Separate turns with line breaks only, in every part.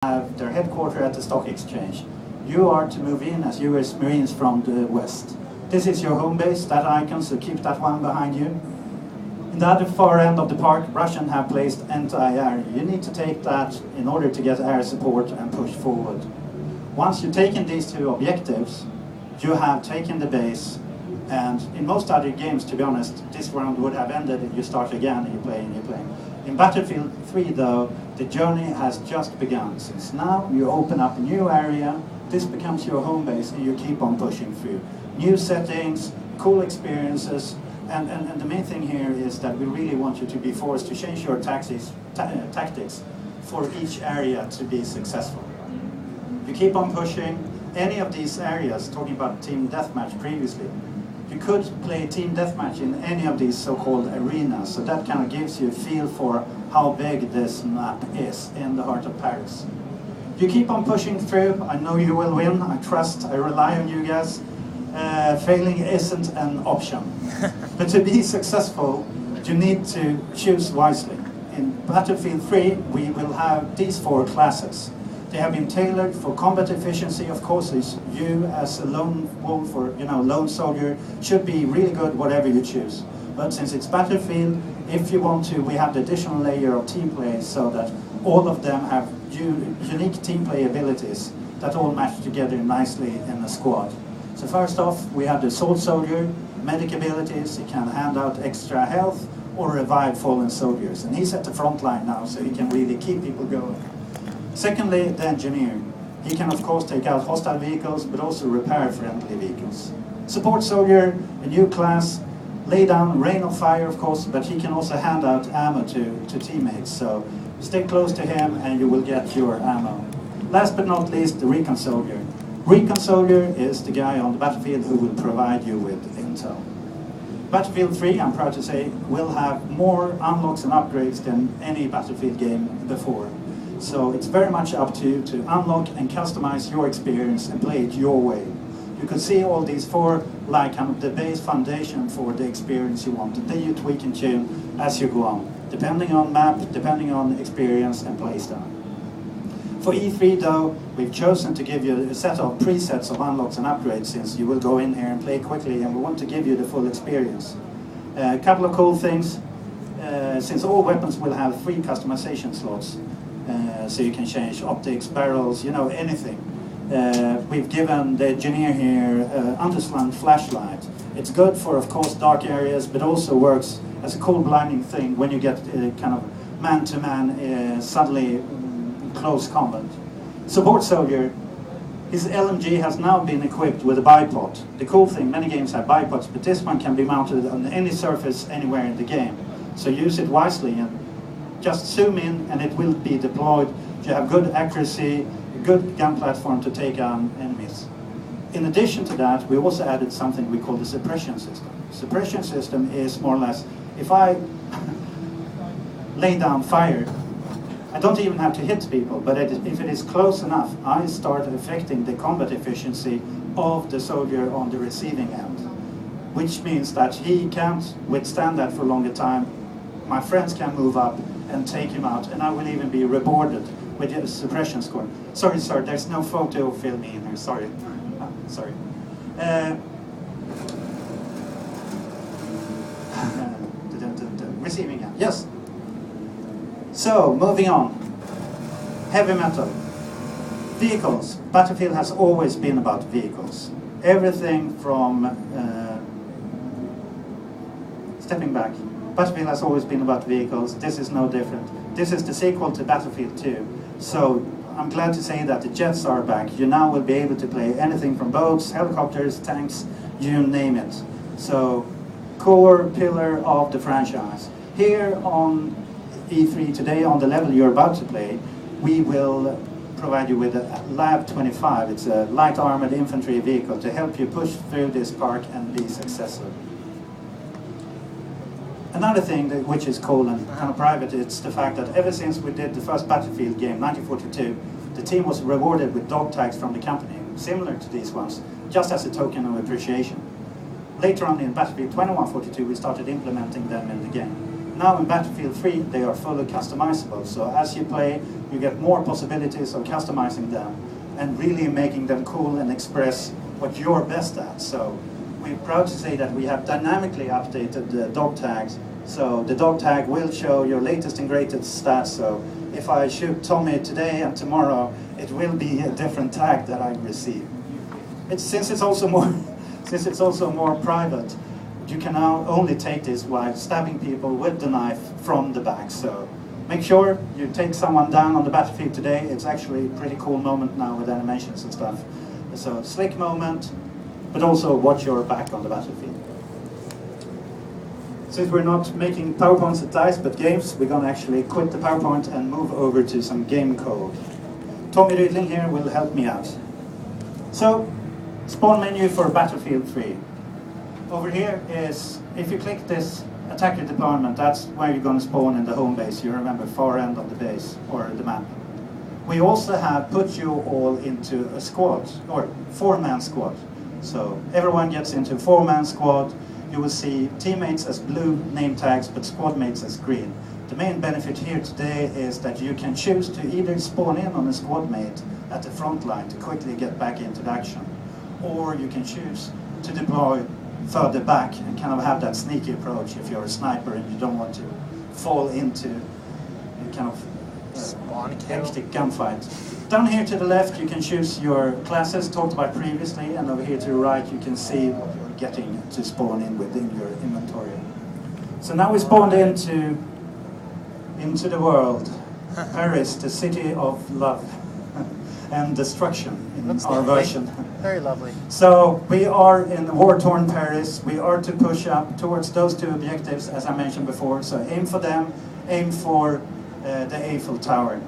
have their headquarters at the stock exchange. You are to move in as US Marines from the west. This is your home base, that icon, so keep that one behind you. In the other far end of the park, Russian have placed anti-air. You need to take that in order to get air support and push forward. Once you've taken these two objectives, you have taken the base, and in most other games, to be honest, this round would have ended and you start again and you play and you play. In Battlefield 3 though, the journey has just begun. Since now you open up a new area, this becomes your home base and you keep on pushing through. New settings, cool experiences, and the main thing here is that we really want you to be forced to change your tactics for each area to be successful. You keep on pushing any of these areas, talking about team deathmatch previously. You could play team deathmatch in any of these so-called arenas, so that kind of gives you a feel for how big this map is in the heart of Paris. You keep on pushing through. I know you will win. I trust, I rely on you guys. Failing isn't an option. But to be successful, you need to choose wisely. In Battlefield 3, we will have these 4 classes. They have been tailored for combat efficiency. Of course, you as a lone wolf or lone soldier should be really good whatever you choose. But since it's Battlefield, if you want to, we have the additional layer of team play so that all of them have unique team play abilities that all match together nicely in a squad. So first off, we have the Sword Soldier, medic abilities. He can hand out extra health or revive fallen soldiers. And he's at the front line now, so he can really keep people going. Secondly, the Engineer. He can of course take out hostile vehicles, but also repair friendly vehicles. Support Soldier, a new class, lay down rain of fire of course, but he can also hand out ammo to teammates. So stay close to him and you will get your ammo. Last but not least, the Recon Soldier. Recon Soldier is the guy on the battlefield who will provide you with intel. Battlefield 3, I'm proud to say, will have more unlocks and upgrades than any Battlefield game before. So it's very much up to you to unlock and customize your experience and play it your way. You can see all these 4 like kind of the base foundation for the experience you want, and then you tweak and tune as you go on, depending on map, depending on experience and playstyle. For E3 though, we've chosen to give you a set of presets of unlocks and upgrades, since you will go in here and play quickly and we want to give you the full experience. A couple of cool things, since all weapons will have 3 customization slots, so you can change optics, barrels, anything. We've given the Engineer here underslung flashlight. It's good for, of course, dark areas, but also works as a cool blinding thing when you get kind of man-to-man, suddenly close combat. Support Soldier, his LMG has now been equipped with a bipod. The cool thing, many games have bipods, but this one can be mounted on any surface anywhere in the game. So use it wisely and just zoom in and it will be deployed. You have good accuracy, a good gun platform to take on enemies. In addition to that, we also added something we call the suppression system. Suppression system is more or less, if I lay down fire, I don't even have to hit people, but if it is close enough, I start affecting the combat efficiency of the soldier on the receiving end, which means that he can't withstand that for a longer time. My friends can move up and take him out, and I will even be rewarded with a suppression score. Sorry, there's no photo filming in here, sorry. Sorry. Receiving end, yes. So, moving on. Heavy metal. Vehicles. Battlefield has always been about vehicles. Everything from... stepping back. Battlefield has always been about vehicles. This is no different. This is the sequel to Battlefield 2. So, I'm glad to say that the jets are back. You now will be able to play anything from boats, helicopters, tanks, you name it. So, core pillar of the franchise. Here on E3 today, on the level you're about to play, we will provide you with a Lab 25. It's a light armored infantry vehicle to help you push through this park and be successful. Another thing which is cool and kind of private, it's the fact that ever since we did the first Battlefield game, 1942, the team was rewarded with dog tags from the company, similar to these ones, just as a token of appreciation. Later on in Battlefield 2142, we started implementing them in the game. Now in Battlefield 3, they are fully customizable. So as you play, you get more possibilities of customizing them and really making them cool and express what you're best at. So we're proud to say that we have dynamically updated the dog tags. So the dog tag will show your latest and greatest stats. So if I shoot Tommy today and tomorrow, it will be a different tag that I receive. Since it's also more private, you can now only take this while stabbing people with the knife from the back. So make sure you take someone down on the battlefield today. It's actually a pretty cool moment now with animations and stuff. So slick moment, but also watch your back on the battlefield. Since we're not making PowerPoints at DICE, but games, we're going to actually quit the PowerPoint and move over to some game code. Tommy Rydling here will help me out. So, spawn menu for Battlefield 3. Over here is, if you click this attacker department, that's where you're going to spawn in the home base. You remember, far end of the base, or the map. We also have put you all into a squad, or 4-man squad. So, everyone gets into a 4-man squad. You will see teammates as blue name tags, but squad mates as green. The main benefit here today is that you can choose to either spawn in on a squad mate at the front line to quickly get back into the action, or you can choose to deploy further back and kind of have that sneaky approach if you're a sniper and you don't want to fall into a kind of hectic gunfight. Down here to the left you can choose your classes talked about previously, and over here to the right you can see what you're getting to spawn in within your inventory. So now we spawned into the world. Paris, the city of love and destruction in our version.
Very lovely.
So we are in war-torn Paris. We are to push up towards those two objectives, as I mentioned before. So aim for them, aim for the Eiffel Tower.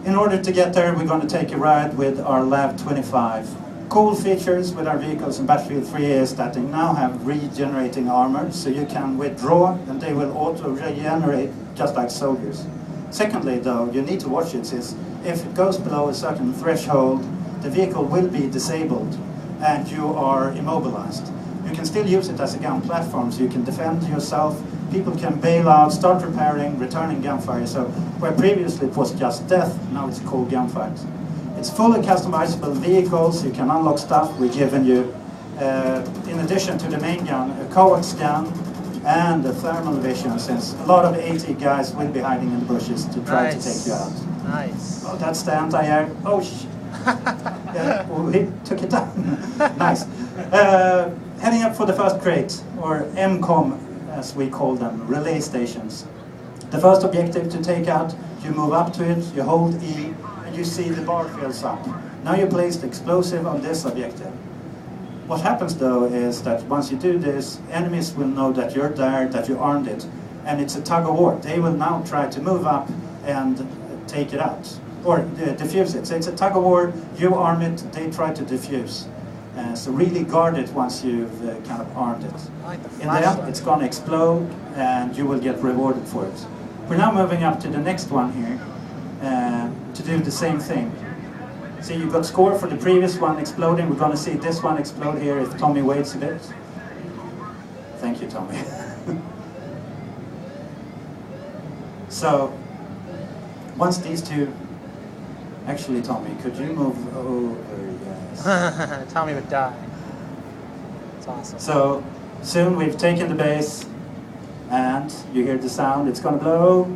In order to get there, we're going to take a ride with our Lav 25. Cool features with our vehicles in Battlefield 3 is that they now have regenerating armor, so you can withdraw and they will auto-regenerate just like soldiers. Secondly, though, you need to watch it, since if it goes below a certain threshold, the vehicle will be disabled and you are immobilized. You can still use it as a gun platform, so you can defend yourself, people can bail out, start repairing, returning gunfire. So where previously it was just death, now it's called gunfight. It's fully customizable vehicles, you can unlock stuff. We've given you, in addition to the main gun, a coax gun and a thermal vision, since a lot of AT guys will be hiding in the bushes to try to take you out.
Nice.
Oh, that's the anti-air. Oh, yeah, we took it down. Nice. Heading up for the first crate, or MCOM as we call them, relay stations. The first objective to take out, you move up to it, you hold E, and you see the bar fills up. Now you place the explosive on this objective. What happens though is that once you do this, enemies will know that you're there, that you armed it, and it's a tug of war. They will now try to move up and take it out, or defuse it. So it's a tug of war, you arm it, they try to defuse. So really guard it once you've kind of armed it. In the end, it's going to explode and you will get rewarded for it. We're now moving up to the next one here to do the same thing. See, you got score for the previous one exploding. We're going to see this one explode here if Tommy waits a bit. Thank you, Tommy. So, once these two... Actually, Tommy, could you move over? Yes.
Tommy would die. It's awesome.
So, soon we've taken the base, and you hear the sound, it's going to blow.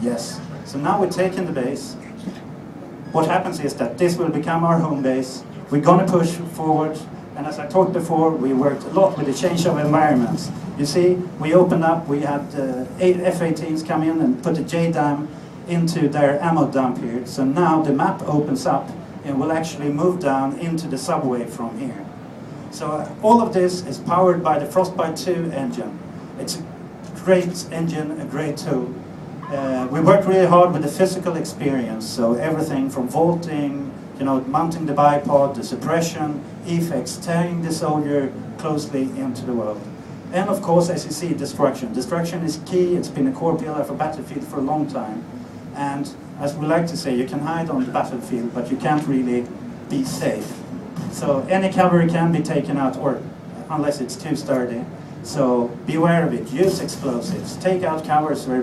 Yes. So now we've taken the base. What happens is that this will become our home base. We're going to push forward, and as I talked before, we worked a lot with the change of environments. You see, we opened up, we had 8 F-18s come in and put a J-dam into their ammo dump here. So now the map opens up and will actually move down into the subway from here. So all of this is powered by the Frostbite 2 engine. It's a great engine, a great tool. We worked really hard with the physical experience, so everything from vaulting, mounting the bipod, the suppression, effects, tearing the soldier closely into the world. And of course, as you see, destruction. Destruction is key, it's been a core pillar for Battlefield for a long time. And as we like to say, you can hide on the battlefield, but you can't really be safe. So any cavalry can be taken out, or unless it's too sturdy. So beware of it. Use explosives. Take out covers where